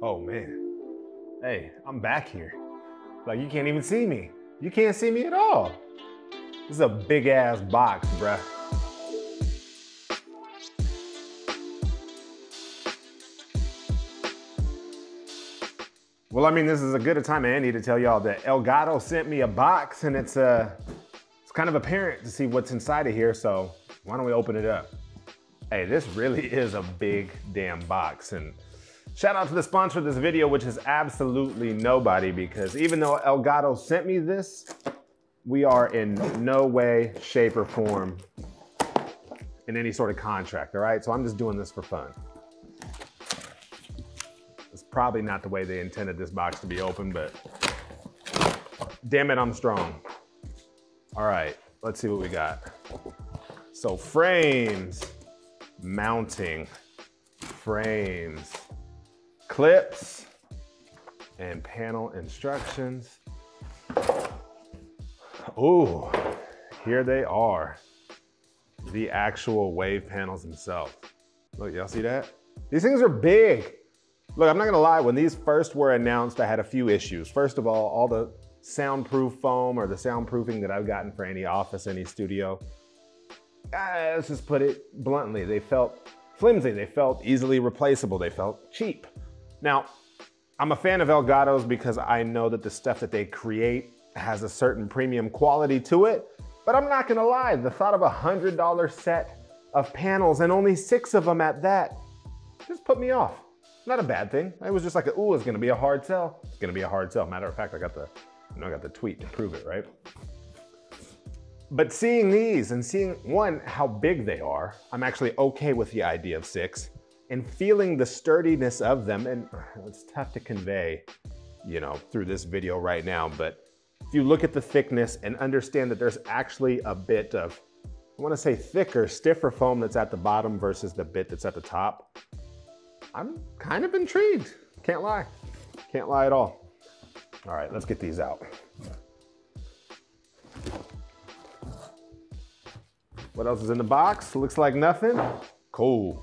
Oh man. Hey, I'm back here. Like you can't even see me. You can't see me at all. This is a big ass box, bruh. Well, I mean, this is a good a time as any to tell y'all that Elgato sent me a box, and it's kind of apparent to see what's inside of here, so why don't we open it up? Hey, this really is a big damn box, and shout out to the sponsor of this video, which is absolutely nobody, because even though Elgato sent me this, we are in no way, shape, or form in any sort of contract, all right? So I'm just doing this for fun. It's probably not the way they intended this box to be open, but damn it, I'm strong. All right, let's see what we got. So frames, mounting, frames, clips, and panel instructions. Ooh, here they are. The actual wave panels themselves. Look, y'all see that? These things are big. Look, I'm not gonna lie, when these first were announced, I had a few issues. First of all the soundproof foam or the soundproofing that I've gotten for any office, any studio, let's just put it bluntly, they felt flimsy, they felt easily replaceable, they felt cheap. Now, I'm a fan of Elgato's because I know that the stuff that they create has a certain premium quality to it, but I'm not gonna lie, the thought of a $100 set of panels and only 6 of them at that just put me off. Not a bad thing. It was just like, ooh, it's gonna be a hard sell. It's gonna be a hard sell. Matter of fact, I got the tweet to prove it, right? But seeing these and seeing, one, how big they are, I'm actually okay with the idea of 6, and feeling the sturdiness of them, and it's tough to convey, you know, through this video right now, but if you look at the thickness and understand that there's actually a bit of, I wanna say thicker, stiffer foam that's at the bottom versus the bit that's at the top, I'm kind of intrigued. Can't lie. Can't lie at all. All right, let's get these out. What else is in the box? Looks like nothing. Cool.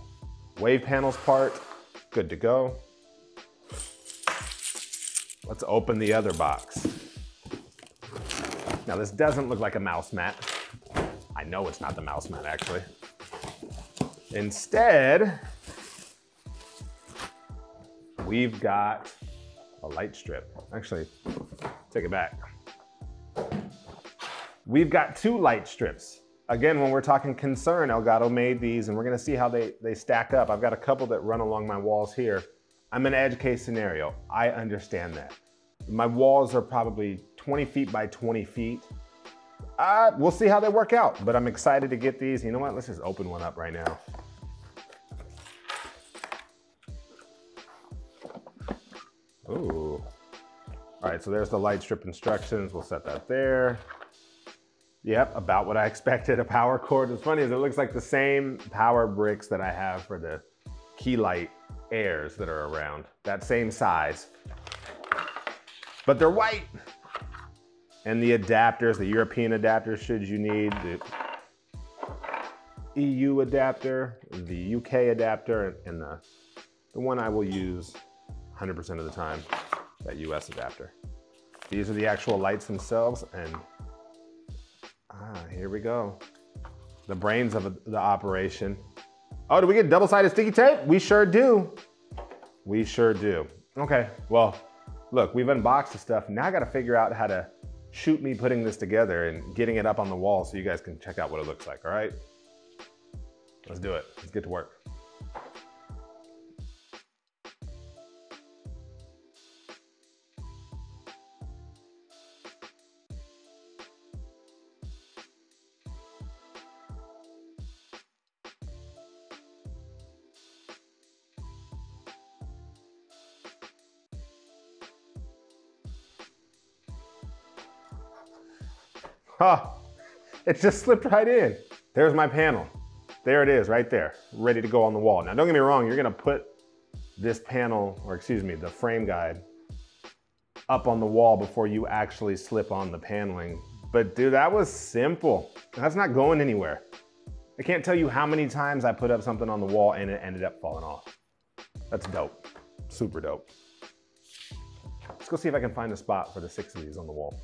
Wave panels part, good to go. Let's open the other box. Now this doesn't look like a mouse mat. I know it's not the mouse mat actually. Instead, we've got a light strip. Actually, take it back. We've got 2 light strips. Again, when we're talking concern, Elgato made these, and we're gonna see how they stack up. I've got a couple that run along my walls here. I'm an edge case scenario. I understand that. My walls are probably 20 feet by 20 feet. We'll see how they work out, but I'm excited to get these. You know what? Let's just open one up right now. Ooh. All right, so there's the light strip instructions. We'll set that there. Yep, about what I expected, a power cord. What's funny is it looks like the same power bricks that I have for the key light airs that are around. That same size, but they're white. And the adapters, the European adapters should you need, the EU adapter, the UK adapter, and the one I will use 100% of the time, that US adapter. These are the actual lights themselves, and here we go. The brains of the operation. Oh, do we get double-sided sticky tape? We sure do. We sure do. Okay, well, look, we've unboxed the stuff. Now I gotta figure out how to shoot me putting this together and getting it up on the wall so you guys can check out what it looks like, all right? Let's do it, let's get to work. Huh, it just slipped right in. There's my panel. There it is, right there, ready to go on the wall. Now don't get me wrong, you're gonna put this panel, or excuse me, the frame guide, up on the wall before you actually slip on the paneling. But dude, that was simple. That's not going anywhere. I can't tell you how many times I put up something on the wall and it ended up falling off. That's dope. Super dope. Let's go see if I can find a spot for the 6 of these on the wall.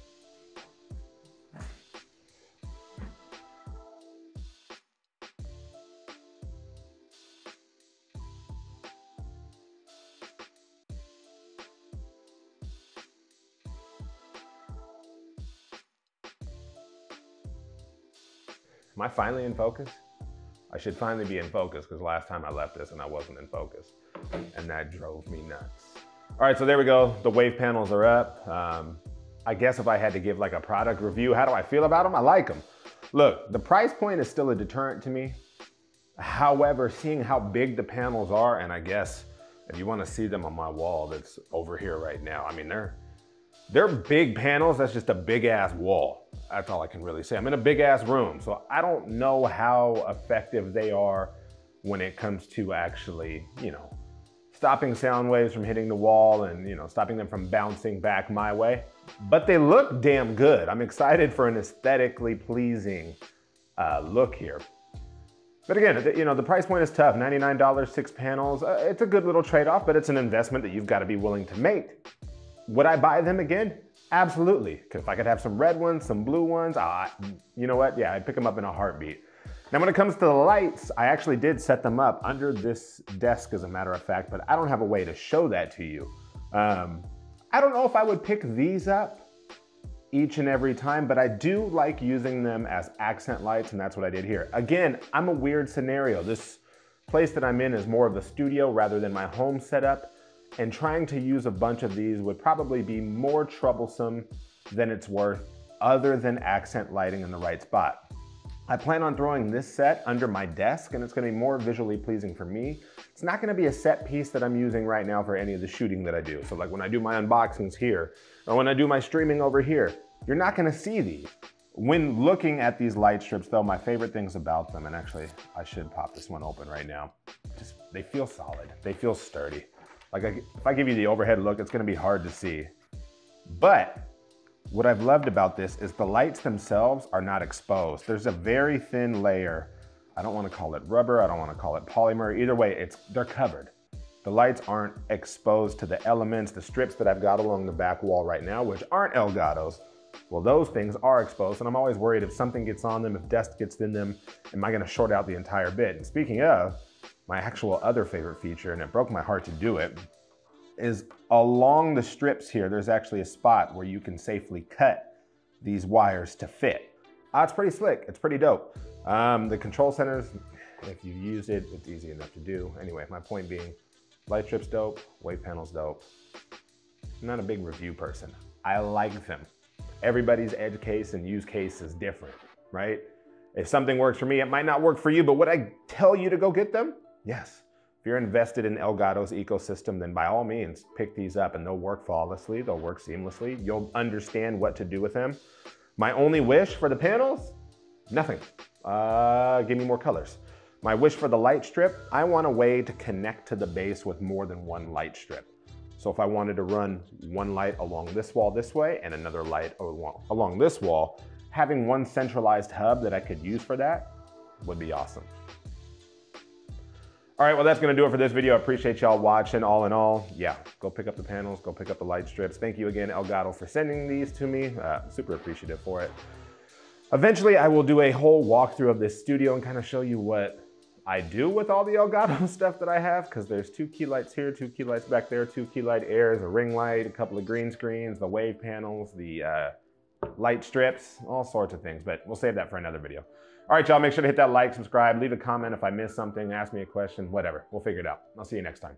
Am I finally in focus? I should finally be in focus because last time I left this and I wasn't in focus. And that drove me nuts. All right, so there we go. The wave panels are up. I guess if I had to give like a product review, how do I feel about them? I like them. Look, the price point is still a deterrent to me. However, seeing how big the panels are, and I guess if you want to see them on my wall that's over here right now, I mean, they're big panels. That's just a big ass wall. That's all I can really say. I'm in a big ass room, so I don't know how effective they are when it comes to actually, you know, stopping sound waves from hitting the wall and, you know, stopping them from bouncing back my way. But they look damn good. I'm excited for an aesthetically pleasing look here. But again, you know, the price point is tough. $99, 6 panels. It's a good little trade-off, but it's an investment that you've got to be willing to make. Would I buy them again? Absolutely. If I could have some red ones, some blue ones, you know what? Yeah, I'd pick them up in a heartbeat. Now, when it comes to the lights, I actually did set them up under this desk, as a matter of fact, but I don't have a way to show that to you. I don't know if I would pick these up each and every time, but I do like using them as accent lights, and that's what I did here. Again, I'm a weird scenario. This place that I'm in is more of a studio rather than my home setup, and trying to use a bunch of these would probably be more troublesome than it's worth, other than accent lighting in the right spot. I plan on throwing this set under my desk, and it's gonna be more visually pleasing for me. It's not gonna be a set piece that I'm using right now for any of the shooting that I do. So like when I do my unboxings here, or when I do my streaming over here, you're not gonna see these. When looking at these light strips though, my favorite things about them, and actually I should pop this one open right now, they feel solid, they feel sturdy. Like if I give you the overhead look, it's gonna be hard to see. But what I've loved about this is the lights themselves are not exposed. There's a very thin layer. I don't wanna call it rubber, I don't wanna call it polymer. Either way, they're covered. The lights aren't exposed to the elements, the strips that I've got along the back wall right now, which aren't Elgatos. Well, those things are exposed, and I'm always worried if something gets on them, if dust gets in them, am I gonna short out the entire bit? And speaking of, my actual other favorite feature, and it broke my heart to do it, is along the strips here, there's actually a spot where you can safely cut these wires to fit. It's pretty slick, it's pretty dope. The control centers, if you've used it, it's easy enough to do. Anyway, my point being, light strips dope, wave panels dope. I'm not a big review person. I like them. Everybody's edge case and use case is different, right? If something works for me, it might not work for you, but would I tell you to go get them? Yes. If you're invested in Elgato's ecosystem, then by all means, pick these up and they'll work flawlessly, they'll work seamlessly. You'll understand what to do with them. My only wish for the panels, nothing. Give me more colors. My wish for the light strip, I want a way to connect to the base with more than one light strip. So if I wanted to run one light along this wall this way and another light along this wall, having one centralized hub that I could use for that would be awesome. All right, well, that's gonna do it for this video. I appreciate y'all watching. All in all, yeah, go pick up the panels, go pick up the light strips. Thank you again, Elgato, for sending these to me. Super appreciative for it. Eventually, I will do a whole walkthrough of this studio and kind of show you what I do with all the Elgato stuff that I have, because there's 2 key lights here, 2 key lights back there, 2 key light airs, a ring light, a couple of green screens, the wave panels, the light strips, all sorts of things, but we'll save that for another video. All right, y'all, make sure to hit that like, subscribe, leave a comment if I missed something, ask me a question, whatever. We'll figure it out. I'll see you next time.